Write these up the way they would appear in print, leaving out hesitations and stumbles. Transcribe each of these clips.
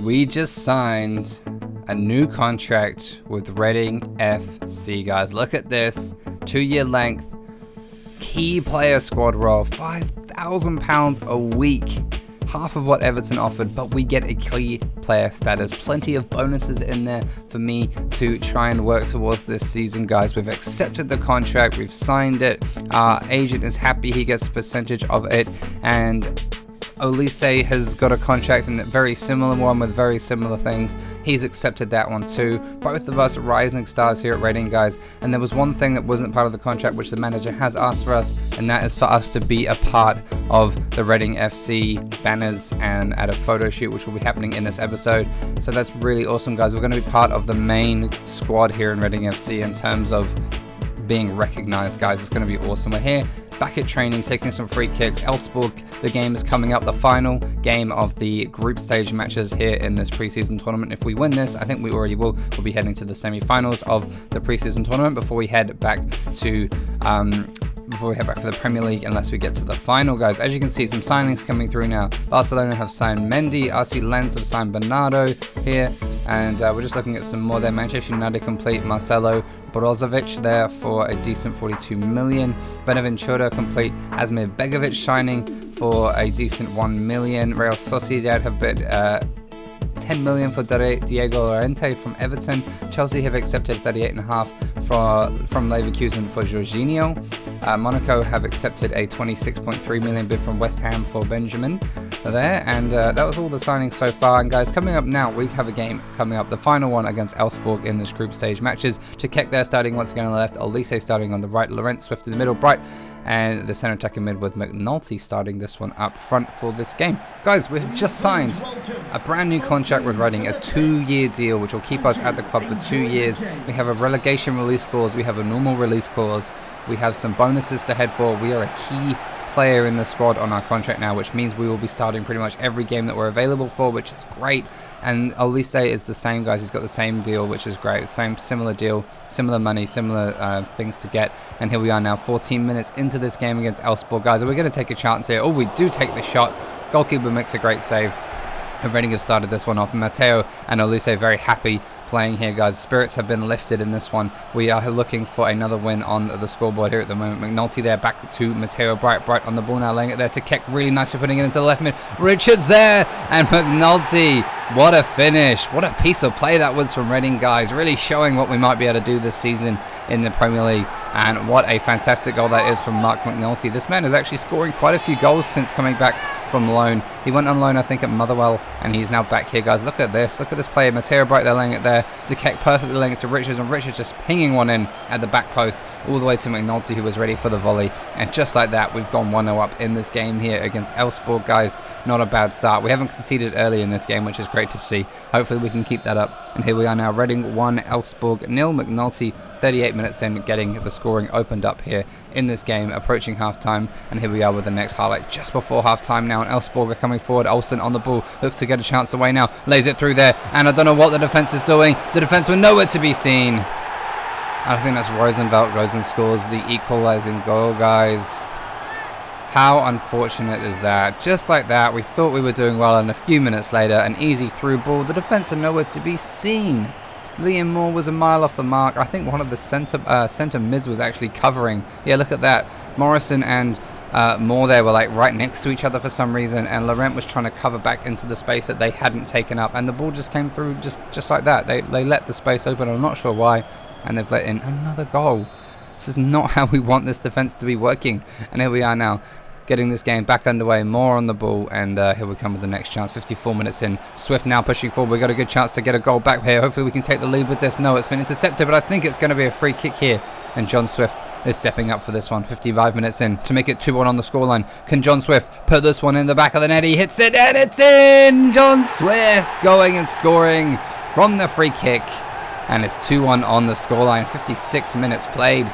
We just signed a new contract with Reading FC, guys. Look at this. 2-year length. Key player squad role. £5,000 a week. Half of what Everton offered, but we get a key player status. Plenty of bonuses in there for me to try and work towards this season, guys. We've accepted the contract. We've signed it. Our agent is happy. He gets a percentage of it. And Olise has got a contract, and a very similar one with very similar things. He's accepted that one too. Both of us rising stars here at Reading, guys. And there was one thing that wasn't part of the contract, which the manager has asked for us, and that is for us to be a part of the Reading FC banners and at a photo shoot, which will be happening in this episode. So that's really awesome, guys. We're going to be part of the main squad here in Reading FC in terms of being recognized, guys. It's going to be awesome. We're here back at training, taking some free kicks. Elfsborg, the game is coming up, the final game of the group stage matches here in this preseason tournament. If we win this, I think we already will. We'll be heading to the semi-finals of the preseason tournament before we head back to for the Premier League, unless we get to the final, guys. As you can see, some signings coming through now. Barcelona have signed Mendy, RC Lens have signed Bernardo here, and we're just looking at some more there. Manchester United complete Marcelo Brozovic there for a decent 42 million. Benaventura complete Asmir Begovic signing for a decent 1 million. Real Sociedad have bid 10 million for Diego Llorente from Everton. Chelsea have accepted 38.5 from Leverkusen for Jorginho. Monaco have accepted a 26.3 million bid from West Ham for Benjamin there, and that was all the signings so far. And guys, coming up now, we have a game coming up, the final one against Elfsborg in this group stage matches. Chikek there starting once again on the left, Olise starting on the right, Laurent Swift in the middle, Bryte, and the centre attacking mid with McNulty starting this one up front for this game. Guys, we've just signed a brand new contract with Reading, a 2-year deal which will keep us at the club for 2 years. We have a relegation release clause, we have a normal release clause, we have some bonuses to head for. We are a key player in the squad on our contract now, which means we will be starting pretty much every game that we're available for, which is great. And Olise is the same, guys. He's got the same deal, which is great. Similar deal, similar money, similar things to get. And here we are now, 14 minutes into this game against Elfsborg, guys. Are we going to take a chance here? Oh, we do take the shot. Goalkeeper makes a great save. Reading have started this one off. Mateo and Olise very happy playing here, guys. Spirits have been lifted in this one. We are looking for another win on the scoreboard here at the moment. McNulty there, back to Mateo Bryte. Bryte on the ball now, laying it there to Keck, really nicely putting it into the left mid. Richards there, and McNulty. What a finish. What a piece of play that was from Reading, guys. Really showing what we might be able to do this season in the Premier League. And what a fantastic goal that is from Mark McNulty. This man is actually scoring quite a few goals since coming back from loan. He went on loan, I think, at Motherwell, and he's now back here, guys. Look at this. Look at this player. Mateo Bryte there, laying it there to Keck, perfectly laying it to Richards, and Richards just pinging one in at the back post all the way to McNulty, who was ready for the volley. And just like that, we've gone 1-0 up in this game here against Elfsborg, guys. Not a bad start. We haven't conceded early in this game, which is great to see. Hopefully we can keep that up. And here we are now, Reading 1, Elfsborg 0. McNulty 38 minutes in, getting the scoring opened up here in this game, approaching half-time. And here we are with the next highlight just before half-time now, and Elfsborg are coming forward. Olsen on the ball, looks to get a chance away now, lays it through there, and I don't know what the defence is doing. The defence were nowhere to be seen. I think that's Rosenveld. Rosen scores the equalising goal, guys. How unfortunate is that? Just like that, we thought we were doing well, and a few minutes later, an easy through ball. The defence are nowhere to be seen. Liam Moore was a mile off the mark. I think one of the centre mids was actually covering. Yeah, look at that. Morrison and Moore there were like right next to each other for some reason, and Laurent was trying to cover back into the space that they hadn't taken up, and the ball just came through just like that. They let the space open. I'm not sure why, and they've let in another goal. This is not how we want this defence to be working. And here we are now, getting this game back underway, more on the ball, and here we come with the next chance. 54 minutes in, Swift now pushing forward. We've got a good chance to get a goal back here. Hopefully we can take the lead with this. No, it's been intercepted, but I think it's going to be a free kick here, and John Swift is stepping up for this one. 55 minutes in to make it 2-1 on the scoreline. Can John Swift put this one in the back of the net? He hits it, and it's in! John Swift going and scoring from the free kick, and it's 2-1 on the scoreline. 56 minutes played.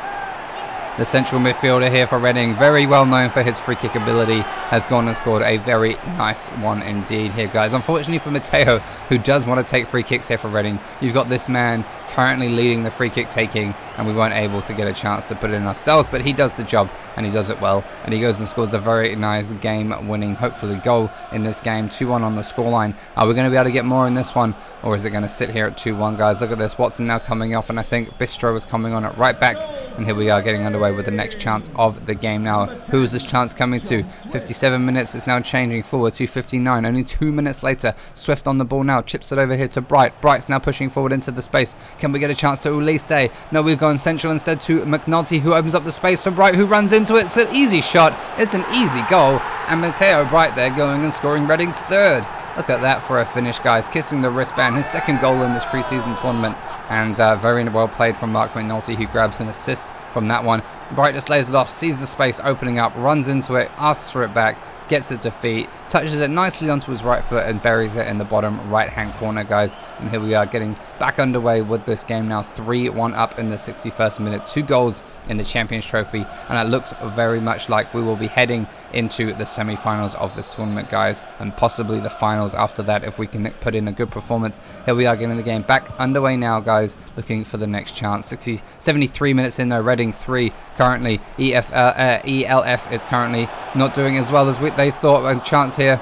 the central midfielder here for Reading, very well known for his free kick ability, has gone and scored a very nice one indeed here, guys. Unfortunately for Mateo, who does want to take free kicks here for Reading, you've got this man currently leading the free kick taking, and we weren't able to get a chance to put it in ourselves, but he does the job and he does it well, and he goes and scores a very nice game winning hopefully goal in this game. 2-1 on the scoreline. Are we going to be able to get more in this one, or is it going to sit here at 2-1, guys? Look at this, Watson now coming off, and I think Bistro is coming on at right back, and here we are getting underway with the next chance of the game now. Who is this chance coming to? 57 minutes, it's now changing forward to 59, only 2 minutes later. Swift on the ball now, chips it over here to Bryte. Bryte's now pushing forward into the space. Can we get a chance to Ulisse? No, we've gone central instead to McNulty, who opens up the space for Bryte, who runs into it. It's an easy shot, it's an easy goal, and Mateo Bryte there going and scoring Reading's third. Look at that for a finish, guys, kissing the wristband, his second goal in this preseason tournament, and very well played from Mark McNulty, who grabs an assist from that one. Bryte just lays it off, sees the space opening up, runs into it, asks for it back, gets his defeat, touches it nicely onto his right foot and buries it in the bottom right hand corner, guys. And here we are getting back underway with this game now. 3-1 up in the 61st minute, 2 goals in the Champions Trophy, and it looks very much like we will be heading into the semi-finals of this tournament, guys, and possibly the finals after that if we can put in a good performance. Here we are getting the game back underway now, guys, looking for the next chance. 73 minutes in though, Reading 3 currently. ELF is currently not doing as well as they thought. A chance here,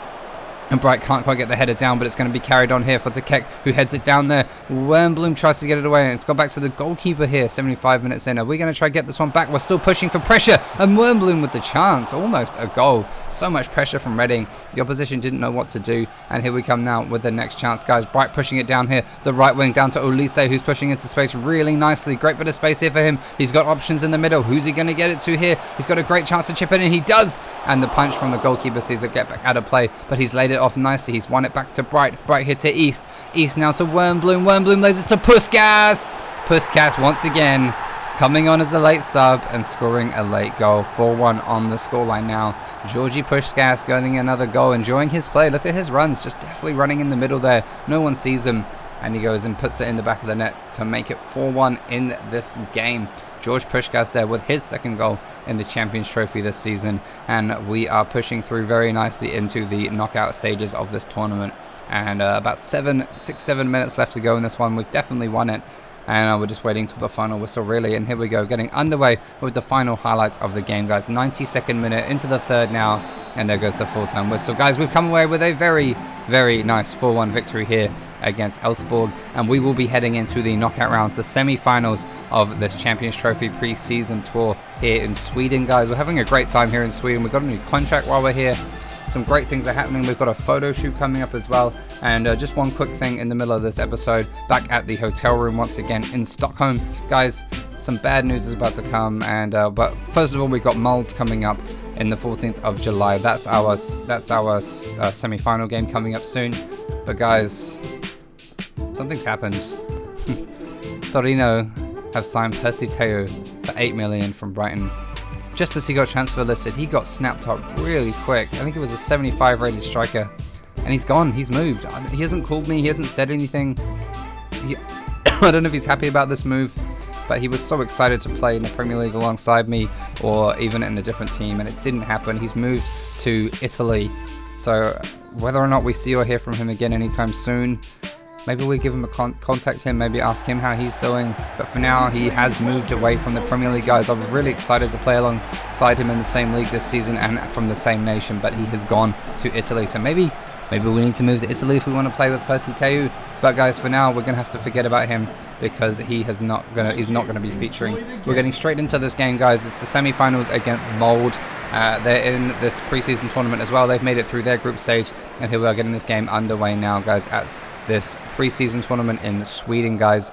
and Bryte can't quite get the header down, but it's going to be carried on here for Tekek, who heads it down there. Wernbloom tries to get it away, and it's gone back to the goalkeeper here. 75 minutes in. Are we going to try to get this one back? We're still pushing for pressure, and Wernbloom with the chance. Almost a goal. So much pressure from Reading. The opposition didn't know what to do, and here we come now with the next chance, guys. Bryte pushing it down here. The right wing down to Ulisse, who's pushing into space really nicely. Great bit of space here for him. He's got options in the middle. Who's he going to get it to here? He's got a great chance to chip it in. He does, and the punch from the goalkeeper sees it get back out of play, but he's laid it off nicely. He's won it back to Bryte. Bryte here to East. East now to Wernbloom. Wernbloom lays it to Puskas. Puskas once again coming on as a late sub and scoring a late goal. 4-1 on the scoreline now. Georgi Puskas getting another goal, enjoying his play. Look at his runs, just definitely running in the middle there. No one sees him, and he goes and puts it in the back of the net to make it 4-1 in this game. George Puskas there with his second goal in the Champions Trophy this season, and we are pushing through very nicely into the knockout stages of this tournament, and about 6-7 minutes left to go in this one. We've definitely won it, and we're just waiting till the final whistle really, and here we go, getting underway with the final highlights of the game, guys. 92nd minute into the third now, and there goes the full-time whistle, guys. We've come away with a very nice 4-1 victory here against Elfsborg, and we will be heading into the knockout rounds, the semi-finals of this Champions Trophy pre-season tour here in Sweden, guys. We're having a great time here in Sweden. We've got a new contract while we're here. Some great things are happening. We've got a photo shoot coming up as well, and just one quick thing in the middle of this episode, back at the hotel room once again in Stockholm, guys. Some bad news is about to come, and but first of all, we've got Mold coming up in the 14th of July. That's our semi-final game coming up soon. But guys, something's happened. Torino have signed Percy Teo for 8 million from Brighton. Just as he got transfer listed, he got snapped up really quick. I think it was a 75 rated striker, and he's gone. He's moved. He hasn't called me. He hasn't said anything. I don't know if he's happy about this move, but he was so excited to play in the Premier League alongside me, or even in a different team, and it didn't happen. He's moved to Italy. So whether or not we see or hear from him again anytime soon, maybe we give him a contact him, maybe ask him how he's doing. But for now, he has moved away from the Premier League, guys. I'm really excited to play alongside him in the same league this season and from the same nation, but he has gone to Italy. So maybe we need to move to Italy if we want to play with Percy Teo. But guys, for now, we're going to have to forget about him because he's not going to be featuring. We're getting straight into this game, guys. It's the semi-finals against Mold. They're in this preseason tournament as well. They've made it through their group stage, and here we are getting this game underway now, guys, at this preseason tournament in Sweden, guys.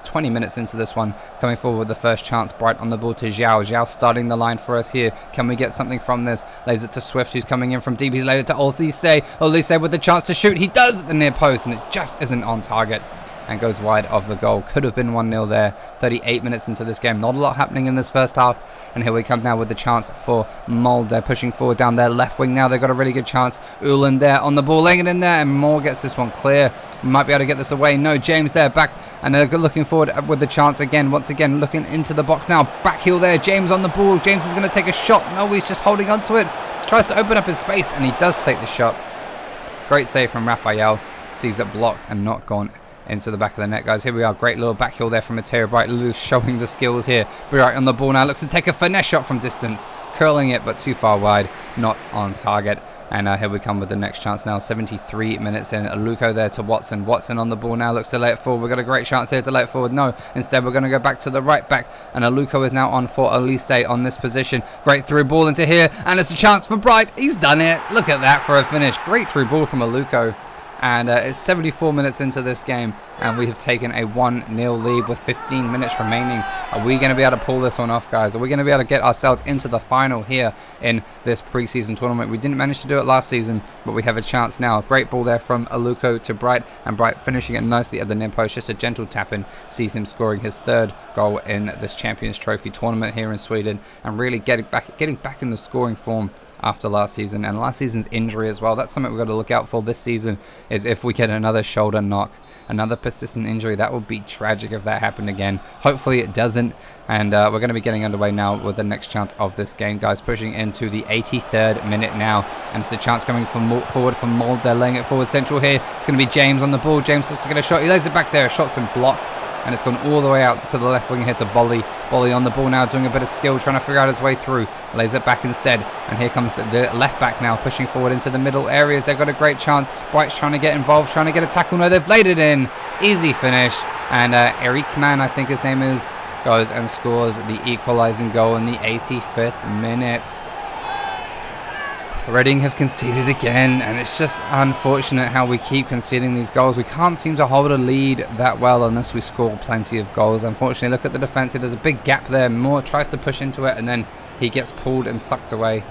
20 minutes into this one, coming forward with the first chance. Bryte on the ball to Zhao. Zhao starting the line for us here. Can we get something from this? Lays it to Swift, who's coming in from deep. He's laid it to Olise. Olise with the chance to shoot. He does at the near post, and it just isn't on target and goes wide of the goal. Could have been 1-0 there. 38 minutes into this game. Not a lot happening in this first half. And here we come now with the chance for Mold. They're pushing forward down their left wing now. They've got a really good chance. Ulan there on the ball, laying it in there, and Moore gets this one clear. We might be able to get this away. No, James there, back, and they're looking forward with the chance again. Once again, looking into the box now. Back heel there, James on the ball. James is going to take a shot. No, he's just holding on to it. Tries to open up his space, and he does take the shot. Great save from Raphael. Sees it blocked and not gone into the back of the net, guys. Here we are. Great little back heel there from Mateo Bryte, showing the skills here. Bryte on the ball now. Looks to take a finesse shot from distance. Curling it, but too far wide. Not on target. And here we come with the next chance now. 73 minutes in. Aluko there to Watson. Watson on the ball now. Looks to lay it forward. We've got a great chance here to lay it forward. No. Instead, we're going to go back to the right back. And Aluko is now on for Elise on this position. Great through ball into here. And it's a chance for Bryte. He's done it. Look at that for a finish. Great through ball from Aluko. And it's 74 minutes into this game, and we have taken a 1-0 lead with 15 minutes remaining. Are we going to be able to pull this one off, guys? Are we going to be able to get ourselves into the final here in this preseason tournament? We didn't manage to do it last season, but we have a chance now. Great ball there from Aluko to Bryte, and Bryte finishing it nicely at the near post. Just a gentle tap in, sees him scoring his 3rd goal in this Champions Trophy tournament here in Sweden, and really getting back in the scoring form after last season and last season's injury as well. That's something we've got to look out for this season, is if we get another shoulder knock, another persistent injury. That would be tragic if that happened again. Hopefully it doesn't, and we're going to be getting underway now with the next chance of this game, guys. Pushing into the 83rd minute now, and it's a chance coming forward from Mold. They're laying it forward central here. It's going to be James on the ball. James looks to get a shot. He lays it back there. A shot's been blocked, and it's gone all the way out to the left wing here to Bolly. Bolly on the ball now, doing a bit of skill, trying to figure out his way through. Lays it back instead, and here comes the left back now, pushing forward into the middle areas. They've got a great chance. Bryte's trying to get involved, trying to get a tackle. No, they've laid it in. Easy finish, and Erikman, I think his name is, goes and scores the equalising goal in the 85th minute. Reading have conceded again, and it's just unfortunate how we keep conceding these goals. We can't seem to hold a lead that well unless we score plenty of goals. Unfortunately, look at the defence here. There's a big gap there. Moore tries to push into it, and then he gets pulled and sucked away.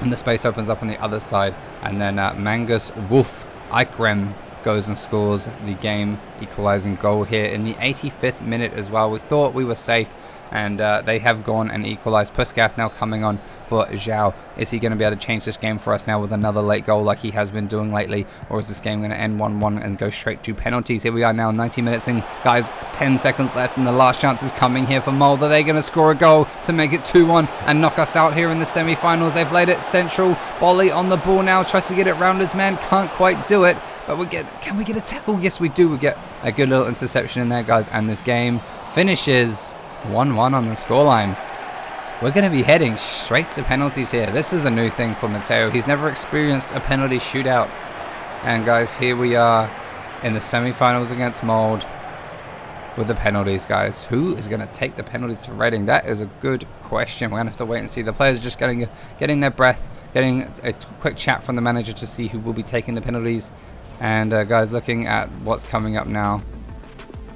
And the space opens up on the other side. And then Mangus Wolf Eikrem goes and scores the game equalising goal here in the 85th minute as well. We thought we were safe, and they have gone and equalised. Puskas now coming on for Zhao. Is he going to be able to change this game for us now with another late goal like he has been doing lately? Or is this game going to end 1-1 and go straight to penalties? Here we are now, 90 minutes in. Guys, 10 seconds left, and the last chance is coming here for Mold. Are they going to score a goal to make it 2-1 and knock us out here in the semi-finals? They've laid it central. Bolly on the ball now, tries to get it round his man. Can't quite do it. But can we get a tackle? Yes, we do. We get a good little interception in there, guys. And this game finishes 1-1 on the scoreline. We're going to be heading straight to penalties here. This is a new thing for Mateo. He's never experienced a penalty shootout. And guys, here we are in the semi-finals against Mold with the penalties, guys. Who is going to take the penalties to Reading? That is a good question. We're going to have to wait and see. The players are just getting their breath, getting a quick chat from the manager to see who will be taking the penalties. And guys, looking at what's coming up now,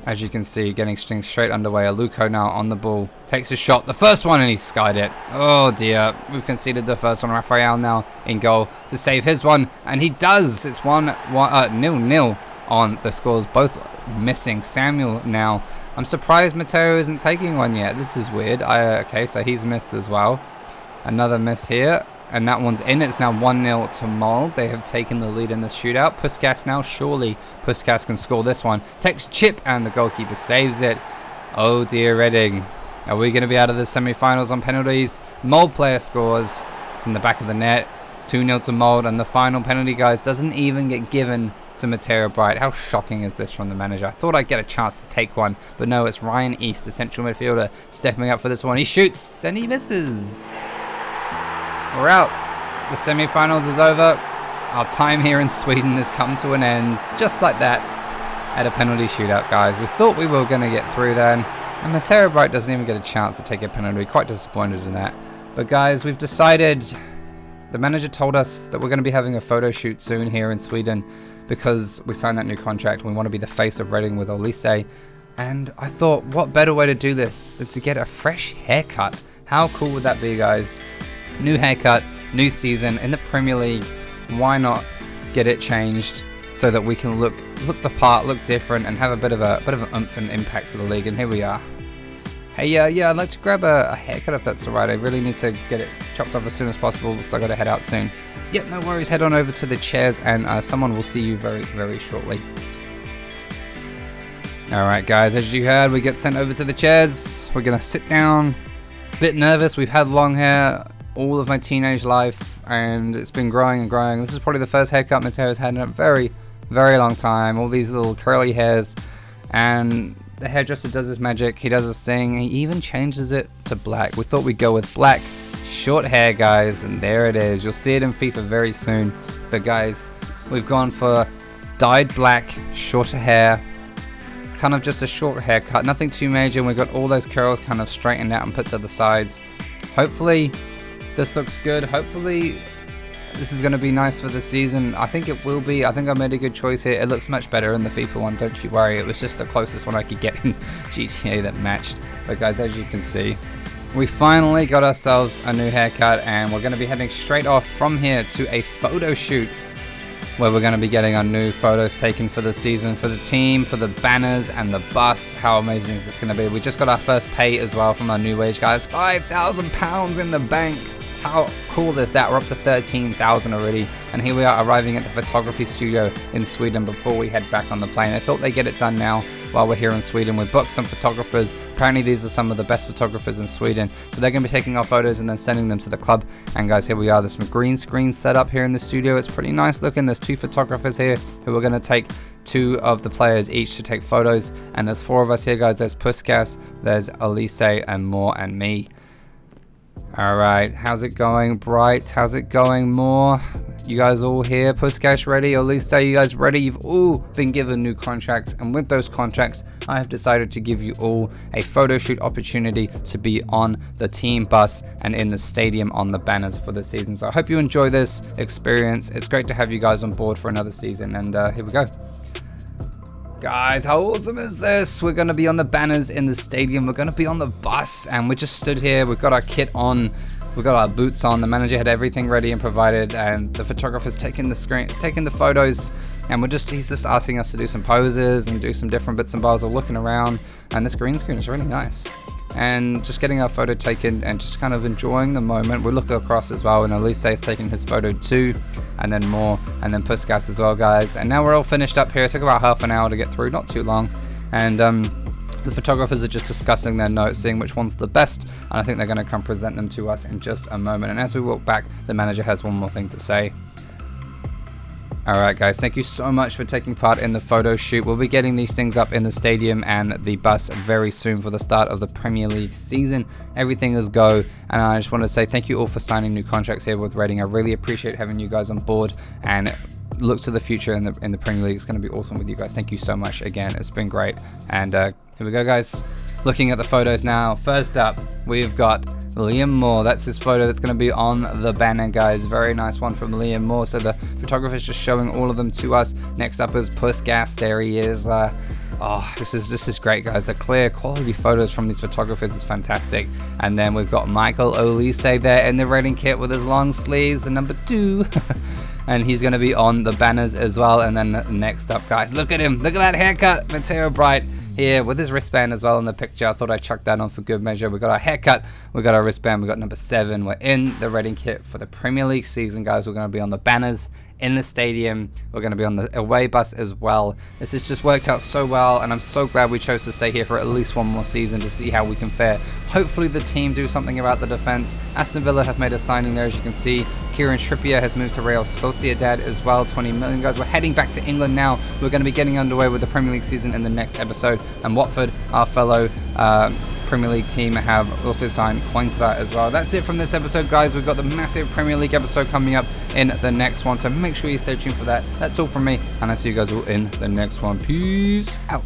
as you can see, getting straight underway. Aluko now on the ball, takes a shot, the first one, and he skied it. Oh dear, we've conceded the first one. Raphael now in goal to save his one, and he does. It's 0-0 on the scores, both missing. Samuel now, I'm surprised Mateo isn't taking one yet. This is weird. Okay, so he's missed as well. Another miss here, and that one's in. It's now 1-0 to Mold. They have taken the lead in this shootout. Puskas now, surely Puskas can score this one. Takes chip, and the goalkeeper saves it. Oh dear, Reading. Are we going to be out of the semi-finals on penalties? Mold player scores. It's in the back of the net. 2-0 to Mold, and the final penalty, guys, doesn't even get given to Mateo Bryte. How shocking is this from the manager? I thought I'd get a chance to take one, but no, it's Ryan East, the central midfielder, stepping up for this one. He shoots, and he misses. We're out. The semi-finals is over. Our time here in Sweden has come to an end, just like that, at a penalty shootout, guys. We thought we were going to get through then, and Mateo Bryte doesn't even get a chance to take a penalty. Quite disappointed in that. But guys, we've decided, the manager told us that we're going to be having a photo shoot soon here in Sweden because we signed that new contract. We want to be the face of Reading with Olise. And I thought, what better way to do this than to get a fresh haircut? How cool would that be, guys? New haircut, new season in the Premier League. Why not get it changed so that we can look the part, look different, and have a bit of an oomph and impact to the league? And here we are. Hey, yeah, I'd like to grab a haircut if that's alright. I really need to get it chopped off as soon as possible because I got to head out soon. Yep, no worries. Head on over to the chairs, and someone will see you very, very shortly. Alright guys, as you heard, we get sent over to the chairs. We're gonna sit down. Bit nervous, we've had long hair all of my teenage life and it's been growing and growing. This is probably the first haircut Mateo's had in a very, very long time. All these little curly hairs, and the hairdresser does his magic. He does his thing. He even changes it to black. We thought we'd go with black short hair, guys, and there it is. You'll see it in FIFA very soon. But guys, we've gone for dyed black, shorter hair, kind of just a short haircut, nothing too major, and we've got all those curls kind of straightened out and put to the sides. Hopefully this looks good. Hopefully this is going to be nice for the season. I think it will be. I think I made a good choice here. It looks much better in the FIFA one, don't you worry. It was just the closest one I could get in GTA that matched. But guys, as you can see, we finally got ourselves a new haircut, and we're going to be heading straight off from here to a photo shoot where we're going to be getting our new photos taken for the season, for the team, for the banners and the bus. How amazing is this going to be? We just got our first pay as well from our new wage, guys. £5,000 in the bank. How cool is that? We're up to 13,000 already, and here we are arriving at the photography studio in Sweden before we head back on the plane. I thought they'd get it done now while we're here in Sweden. We've booked some photographers. Apparently these are some of the best photographers in Sweden, so they're going to be taking our photos and then sending them to the club. And guys, here we are. There's some green screen set up here in the studio. It's pretty nice looking. There's 2 photographers here who are going to take 2 of the players each to take photos, and there's 4 of us here, guys. There's Puskas, there's Elise, and Moore, and me. Alright, how's it going, Bryte? How's it going, Moore? You guys all here? Puskas ready? Elise, you guys ready? You've all been given new contracts, and with those contracts, I have decided to give you all a photo shoot opportunity to be on the team bus and in the stadium on the banners for the season. So I hope you enjoy this experience. It's great to have you guys on board for another season, and here we go. Guys, how awesome is this? We're going to be on the banners in the stadium. We're going to be on the bus, and we just stood here. We've got our kit on. We've got our boots on. The manager had everything ready and provided, and the photographer's taking the screen, taking the photos, and he's just asking us to do some poses and do some different bits and bobs. We're looking around, and this green screen is really nice. And just getting our photo taken and just kind of enjoying the moment. We look across as well, and Elise is taking his photo too, and then more, and then Puskas as well, guys. And now we're all finished up here. It took about half an hour to get through, not too long. And the photographers are just discussing their notes, seeing which one's the best, and I think they're going to come present them to us in just a moment. And as we walk back, the manager has one more thing to say. Alright guys, thank you so much for taking part in the photo shoot. We'll be getting these things up in the stadium and the bus very soon for the start of the Premier League season. Everything is go, and I just want to say thank you all for signing new contracts here with Reading. I really appreciate having you guys on board, and look to the future in the Premier League. It's going to be awesome with you guys. Thank you so much again. It's been great. And here we go, guys. Looking at the photos now. First up, we've got Liam Moore. That's his photo that's going to be on the banner, guys. Very nice one from Liam Moore. So the photographer's just showing all of them to us. Next up is Puskas. There he is. Oh, this is great, guys. The clear quality photos from these photographers is fantastic. And then we've got Michael Olise there in the Reading kit with his long sleeves, the number 2. And he's going to be on the banners as well. And then next up, guys, look at him. Look at that haircut. Mateo Bryte here with his wristband as well in the picture. I thought I'd chuck that on for good measure. We got our haircut, we got our wristband, we got number 7. We're in the Reading kit for the Premier League season, guys. We're going to be on the banners in the stadium. We're going to be on the away bus as well. This has just worked out so well, and I'm so glad we chose to stay here for at least one more season to see how we can fare. Hopefully the team do something about the defense. Aston Villa have made a signing there, as you can see. Kieran Trippier has moved to Real Sociedad as well, 20 million, guys. We're heading back to England now. We're going to be getting underway with the Premier League season in the next episode, and Watford, our fellow Premier League team, have also signed Coinstar as well. That's it from this episode, guys. We've got the massive Premier League episode coming up in the next one, so make sure you stay tuned for that. That's all from me, and I'll see you guys all in the next one. Peace out.